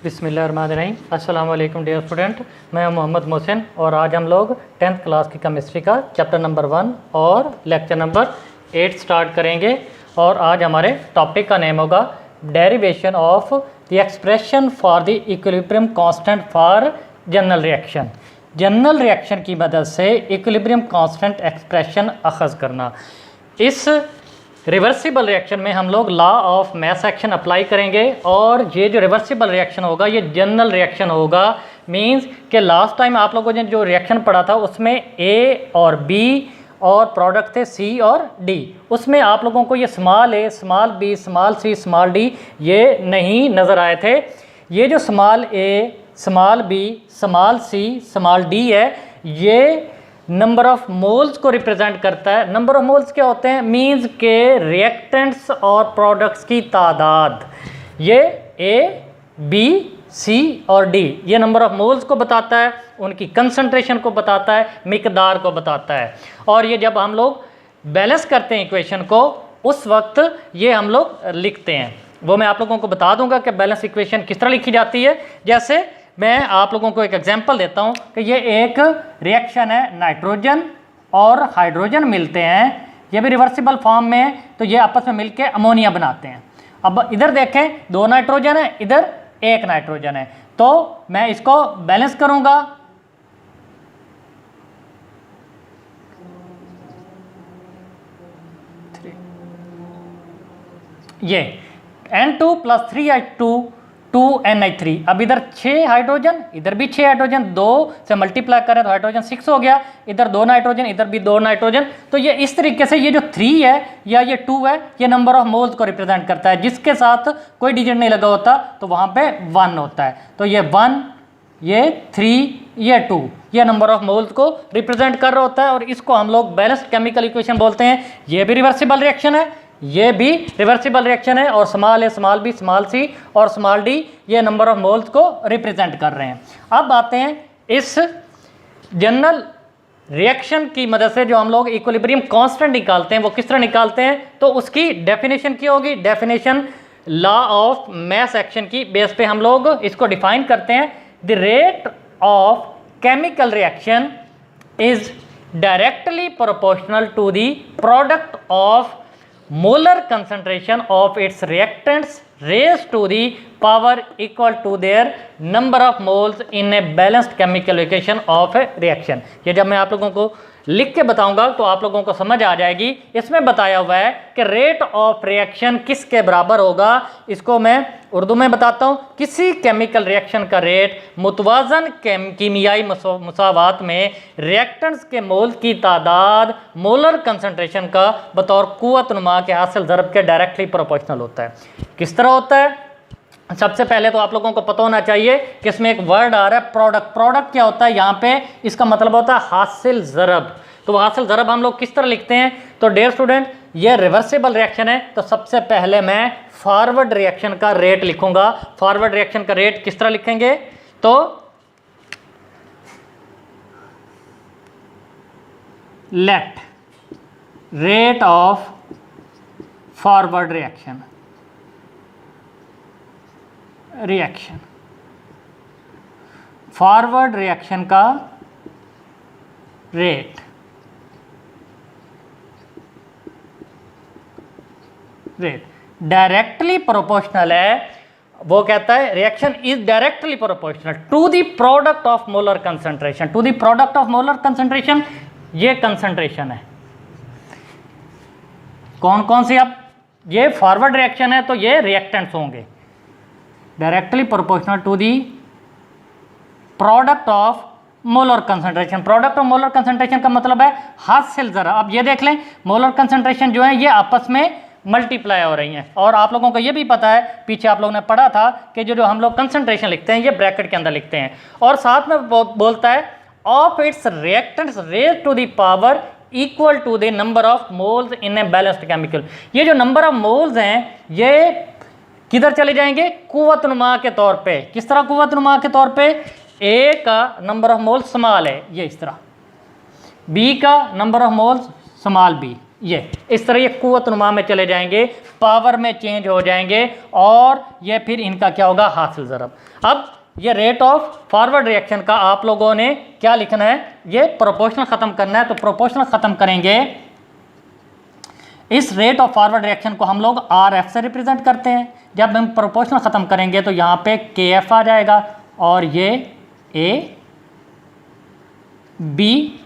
बिस्मिल्लाहिर्रहमानिर्रहीम। अस्सलाम वालेकुम डियर स्टूडेंट, मैं मोहम्मद मोहसिन और आज हम लोग 10th क्लास की केमिस्ट्री का चैप्टर नंबर 1 और लेक्चर नंबर 8 स्टार्ट करेंगे। और आज हमारे टॉपिक का नेम होगा derivation of the expression for the equilibrium constant for general reaction. General reaction की मदद से इक्विलिब्रियम कांस्टेंट एक्सप्रेशन अखज़ करना। इस रिवर्सिबल रिएक्शन में हम लोग law of mass action apply करेंगे और ये जो रिवर्सिबल रिएक्शन होगा ये जनरल रिएक्शन होगा। मींस कि लास्ट टाइम आप लोगों ने जो रिएक्शन पढ़ा था उसमें ए और बी और प्रोडक्ट थे सी और डी। उसमें आप लोगों को ये स्मॉल ए, small B, small C, small D ये नहीं नज़र आए थे। ये जो स्मॉल ए, small B, small C, small D है ये नंबर ऑफ मोल्स को रिप्रेजेंट करता है। नंबर ऑफ मोल्स क्या होते हैं? मींस के रिएक्टेंट्स और प्रोडक्ट्स की तादाद। ये ए, बी, सी और डी ये नंबर ऑफ मोल्स को बताता है, उनकी कंसंट्रेशन को बताता है, मिकदार को बताता है। और ये जब हम लोग बैलेंस करते हैं इक्वेशन को उस वक्त ये हम लोग लिखते हैं। वो मैं आप लोगों को बता दूंगा कि बैलेंस इक्वेशन किस तरह लिखी जाती है। जैसे मैं आप लोगों को एक एग्जांपल देता हूं कि ये एक रिएक्शन है, नाइट्रोजन और हाइड्रोजन मिलते हैं, ये भी रिवर्सिबल फॉर्म में है, तो ये आपस में मिलके अमोनिया बनाते हैं। अब इधर देखें, दो नाइट्रोजन है, इधर एक नाइट्रोजन है, तो मैं इसको बैलेंस करूंगा। ये N2 + 3H2 2NH3। अब इधर 6 हाइड्रोजन, इधर भी 6 हाइड्रोजन, 2 से मल्टीप्लाई करें तो हाइड्रोजन 6 हो गया। इधर 2 नाइट्रोजन, इधर भी 2 नाइट्रोजन। तो ये इस तरीके से ये जो 3 है या ये 2 है ये नंबर ऑफ मोल्स को रिप्रेजेंट करता है। जिसके साथ कोई डिजिट नहीं लगा होता तो वहाँ पे 1 होता है। तो ये 1, ये 3, ये 2 ये नंबर ऑफ मोल्स को रिप्रेजेंट कर रहा होता है। और इसको हम लोग बैलेंस्ड केमिकल इक्वेशन बोलते हैं। ये भी रिवर्सिबल रिएक्शन है, ये भी रिवर्सिबल रिएक्शन है। और स्मॉल ए, स्मॉल बी, स्मॉल सी और स्मॉल डी ये नंबर ऑफ मोल्स को रिप्रेजेंट कर रहे हैं। अब आते हैं इस जनरल रिएक्शन की मदद से जो हम लोग इक्विलिब्रियम कांस्टेंट निकालते हैं वो किस तरह निकालते हैं, तो उसकी डेफिनेशन क्या होगी। Definition law of mass action की बेस पे हम लोग इसको डिफाइन करते हैं। The rate of chemical reaction is directly proportional to the product of molar concentration of its reactants raised to the power equal to their number of moles in a balanced chemical equation of a reaction। ये जब मैं आप लोगों को लिख के बताऊंगा तो आप लोगों को समझ आ जाएगी। इसमें बताया हुआ है कि रेट ऑफ रिएक्शन किसके बराबर होगा। इसको मैं उर्दू में बताता हूँ। किसी केमिकल रिएक्शन का रेट मुतवाज़न कीमियाई मुसावात में रिएक्टेंट्स के मोल्स की तादाद मोलर कंसंट्रेशन का बतौर कुव्वत नुमा के हासिल ज़रब के डायरेक्टली प्रोपोर्शनल होता है। किस तरह होता है? सबसे पहले तो आप लोगों को पता होना चाहिए कि इसमें एक वर्ड आ रहा है प्रोडक्ट। प्रोडक्ट क्या होता है? यहाँ पे इसका मतलब होता है हासिल ज़रब। तो हासिल ज़रब हम लोग किस तरह लिखते हैं? तो डियर स्टूडेंट ये रिवर्सिबल रिएक्शन है, तो सबसे पहले मैं फॉरवर्ड रिएक्शन का रेट लिखूंगा। फॉरवर्ड रिएक्शन का रेट किस तरह लिखेंगे? तो let rate of forward reaction forward reaction का रेट डायरेक्टली प्रोपोर्शनल है। वो कहता है reaction is directly proportional to the product of molar concentration. To the product of molar concentration ये कंसंट्रेशन है। कौन कौन सी? अब ये फॉरवर्ड रिएक्शन है तो ये रिएक्टेंट्स होंगे। Directly proportional to the product of molar concentration. Product of molar concentration का मतलब है हासिल ज़रा। अब ये देख लें मोलर कंसंट्रेशन जो है ये आपस में मल्टीप्लाई हो रही हैं। और आप लोगों को ये भी पता है, पीछे आप लोगों ने पढ़ा था कि जो हम लोग कंसंट्रेशन लिखते हैं ये ब्रैकेट के अंदर लिखते हैं। और साथ में बोलता है of its reactants raise to the power equal to the number of moles in a balanced chemical. ये जो नंबर ऑफ मोल्स हैं ये किधर चले जाएंगे? कुव्वत नुमा के तौर पे। किस तरह कुव्वत नुमा के तौर पे? ए का नंबर ऑफ मोल्स स्मॉल है ये इस तरह, बी का number of moles small B ये इस तरह ये कुव्वतनुमा में चले जाएंगे, पावर में चेंज हो जाएंगे और ये फिर इनका क्या होगा, हासिल ज़रब। अब ये रेट ऑफ फॉरवर्ड रिएक्शन का आप लोगों ने क्या लिखना है, ये प्रोपोर्शनल ख़त्म करना है, तो प्रोपोर्शनल ख़त्म करेंगे। इस रेट ऑफ फॉरवर्ड रिएक्शन को हम लोग आर एफ से रिप्रेजेंट करते हैं। जब हम प्रोपोर्शनल ख़त्म करेंगे तो यहाँ पे के एफ आ जाएगा और ये ए बी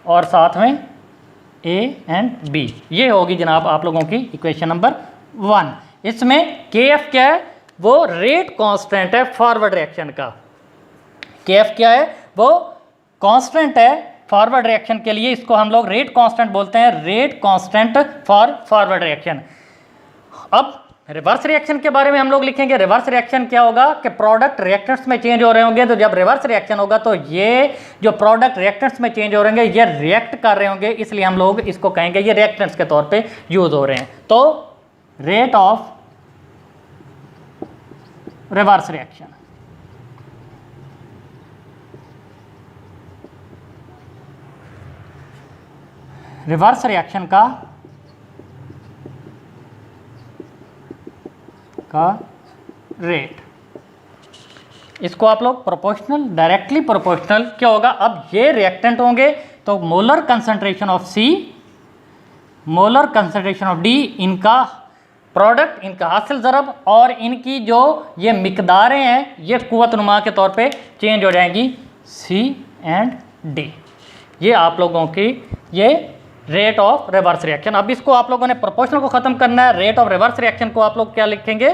और साथ में ए एंड बी, ये होगी जनाब आप लोगों की इक्वेशन नंबर 1। इसमें के एफ क्या है, वो रेट कांस्टेंट है फॉरवर्ड रिएक्शन का। के एफ क्या है, वो कांस्टेंट है फॉरवर्ड रिएक्शन के लिए, इसको हम लोग रेट कांस्टेंट बोलते हैं, rate constant for forward reaction. अब रिवर्स रिएक्शन के बारे में हम लोग लिखेंगे। रिवर्स रिएक्शन क्या होगा कि प्रोडक्ट रिएक्टेंट्स में चेंज हो रहे होंगे, तो जब रिवर्स रिएक्शन होगा तो ये जो प्रोडक्ट रिएक्टेंट्स में चेंज हो रहे होंगे ये रिएक्ट कर रहे होंगे, इसलिए हम लोग इसको कहेंगे ये रिएक्टेंट्स के तौर पे यूज हो रहे हैं। तो rate of reverse reaction, reverse reaction का रेट, इसको आप लोग प्रोपोर्शनल, डायरेक्टली प्रोपोर्शनल क्या होगा। अब ये रिएक्टेंट होंगे तो molar concentration of C, molar concentration of D, इनका प्रोडक्ट, इनका हासिल ज़रब और इनकी जो ये मिकदारें हैं ये कुव्वतनुमा के तौर पे चेंज हो जाएंगी, सी एंड डी। ये आप लोगों की ये रेट ऑफ रिवर्स रिएक्शन। अब इसको आप लोगों ने प्रोपोर्शनल को ख़त्म करना है। रेट ऑफ रिवर्स रिएक्शन को आप लोग क्या लिखेंगे,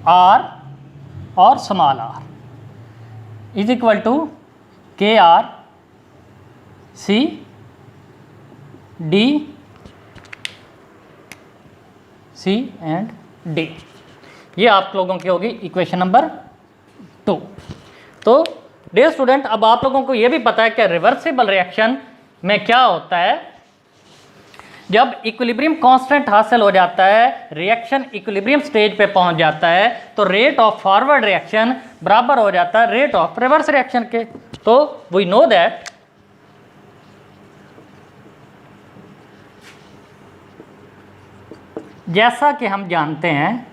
आर और small r is equal to k r C D, C and D. ये आप लोगों की होगी इक्वेशन नंबर 2। तो डियर स्टूडेंट, अब आप लोगों को ये भी पता है कि रिवर्सिबल रिएक्शन में क्या होता है, जब इक्विलिब्रियम कांस्टेंट हासिल हो जाता है, रिएक्शन इक्विलिब्रियम स्टेज पे पहुंच जाता है, तो रेट ऑफ फॉरवर्ड रिएक्शन बराबर हो जाता है रेट ऑफ रिवर्स रिएक्शन के। तो वी नो दैट जैसा कि हम जानते हैं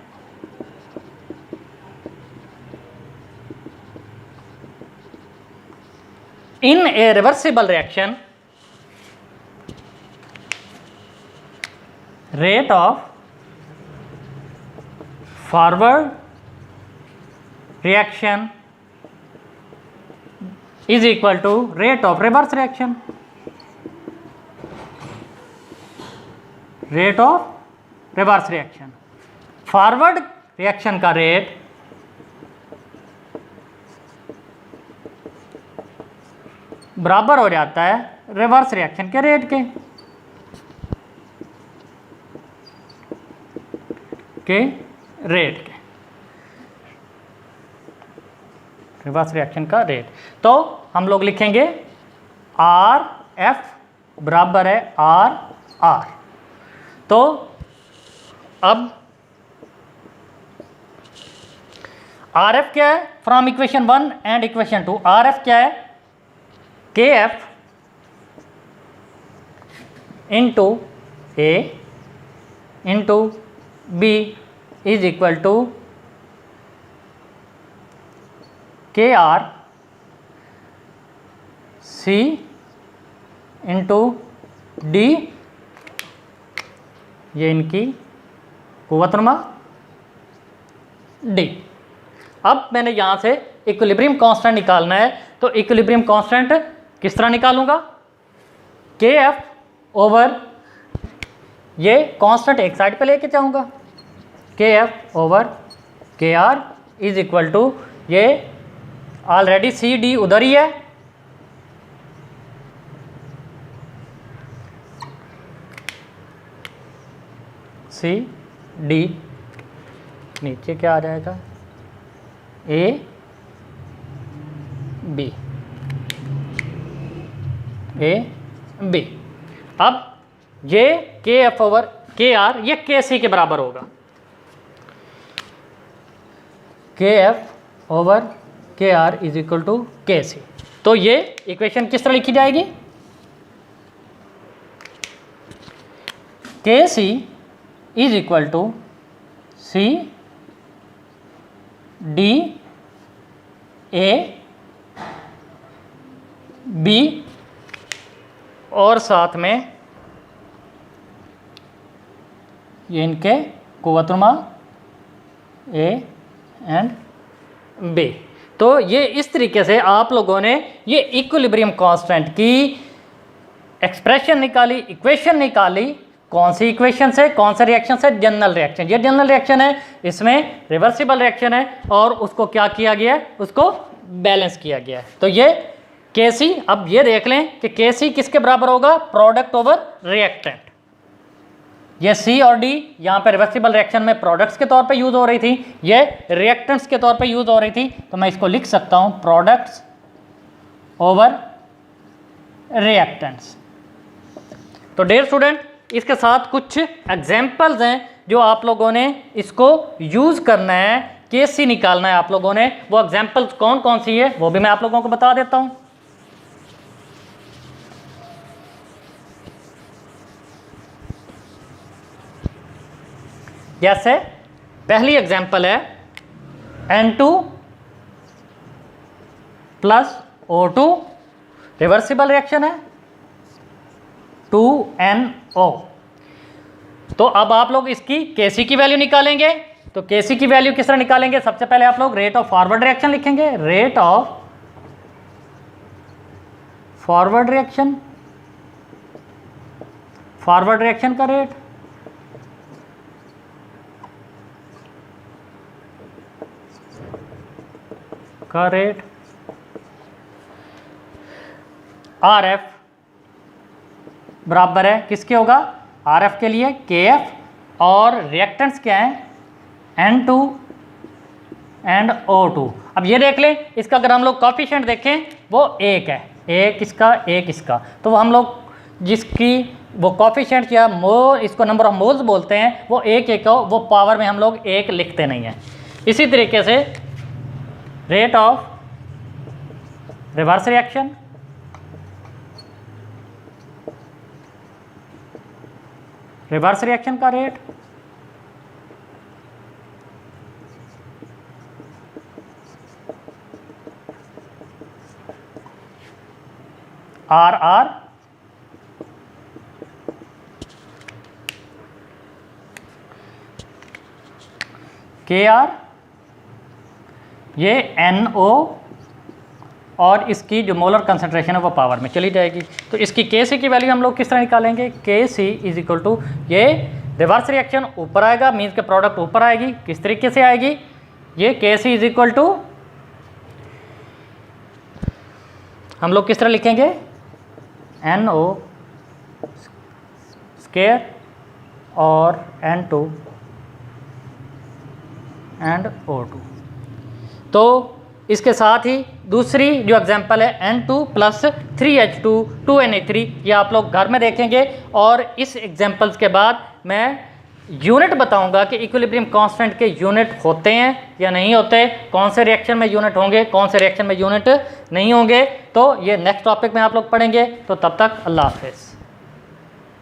in a reversible reaction rate of forward reaction is equal to rate of reverse reaction, rate of reverse reaction। Forward reaction का रेट बराबर हो जाता है रिवर्स रिएक्शन के रेट के रेट के, रिवर्स रिएक्शन का रेट। तो हम लोग लिखेंगे आर एफ बराबर है आर आर। तो अब आर एफ क्या है, from equation 1 and equation 2, R F क्या है, के F into A into B is equal to KR C into D, ये इनकी कुव्वतनुमा D। अब मैंने यहाँ से इक्विलिब्रियम कांस्टेंट निकालना है, तो इक्विलिब्रियम कांस्टेंट किस तरह निकालूंगा, KF ओवर ये कांस्टेंट एक साइड पे लेके जाऊंगा, के एफ ओवर के आर इज इक्वल टू, ये ऑलरेडी सी डी उधर ही है, सी डी नीचे क्या आ जाएगा, ए बी, ए बी। अब ये के एफ ओवर के आर ये के सी के बराबर होगा, के एफ ओवर के आर इज इक्वल टू के सी। तो ये इक्वेशन किस तरह लिखी जाएगी, K C is equal to C D A B और साथ में ये इनके कुव्वतुरमा ए एंड बी। तो ये इस तरीके से आप लोगों ने ये इक्विलिब्रियम कांस्टेंट की एक्सप्रेशन निकाली, इक्वेशन निकाली। कौन सी इक्वेशन से, कौन से रिएक्शन से? General reaction. ये जनरल रिएक्शन है, इसमें रिवर्सिबल रिएक्शन है और उसको क्या किया गया है? उसको बैलेंस किया गया है। तो ये Kc, अब ये देख लें कि Kc किसके बराबर होगा? Product over reactant. ये C और D यहाँ पे रिवर्सिबल रिएक्शन में प्रोडक्ट्स के तौर पे यूज हो रही थी, ये रिएक्टेंट्स के तौर पे यूज हो रही थी। तो मैं इसको लिख सकता हूँ प्रोडक्ट्स ओवर रिएक्टेंट्स। तो डियर स्टूडेंट, इसके साथ कुछ एग्जाम्पल्स हैं जो आप लोगों ने इसको यूज करना है, Kc निकालना है आप लोगों ने। वो एग्जाम्पल्स कौन कौन सी है वो भी मैं आप लोगों को बता देता हूँ। जैसे पहली एग्जाम्पल है N2 plus O2, reversible reaction है 2NO। तो अब आप लोग इसकी Kc की वैल्यू निकालेंगे। तो Kc की वैल्यू किस तरह निकालेंगे? सबसे पहले आप लोग रेट ऑफ फॉरवर्ड रिएक्शन लिखेंगे, rate of forward reaction, forward reaction का रेट, RF बराबर है किसके होगा? RF के लिए KF, और रिएक्टेंट्स क्या हैं? N2 and O2। अब ये देख लें, इसका अगर हम लोग कोफिशिएंट देखें वो एक है, एक इसका एक इसका, तो वो हम लोग जिसकी वो कोफिशिएंट या मोल, इसको नंबर ऑफ मोल्स बोलते हैं, वो एक एक हो, वो पावर में हम लोग एक लिखते नहीं हैं। इसी तरीके से rate of reverse reaction, reverse reaction का रेट, RR, KR, ये NO, और इसकी जो मोलर कंसंट्रेशन है वो पावर में चली जाएगी। तो इसकी Kc की वैल्यू हम लोग किस तरह निकालेंगे? Kc इज इक्वल टू, ये रिवर्स रिएक्शन ऊपर आएगा, मीन्स के प्रोडक्ट ऊपर आएगी। किस तरीके से आएगी? ये Kc इज इक्वल टू हम लोग किस तरह लिखेंगे? NO स्क्वायर और N2 एंड O2। तो इसके साथ ही दूसरी जो एग्जांपल है N2 प्लस 3H2 2Na3, ये आप लोग घर में देखेंगे। और इस एग्जांपल्स के बाद मैं यूनिट बताऊंगा कि इक्विलिब्रियम कांस्टेंट के यूनिट होते हैं या नहीं होते, कौन से रिएक्शन में यूनिट होंगे, कौन से रिएक्शन में यूनिट नहीं होंगे। तो ये नेक्स्ट टॉपिक में आप लोग पढ़ेंगे। तो तब तक अल्लाह हाफिज़।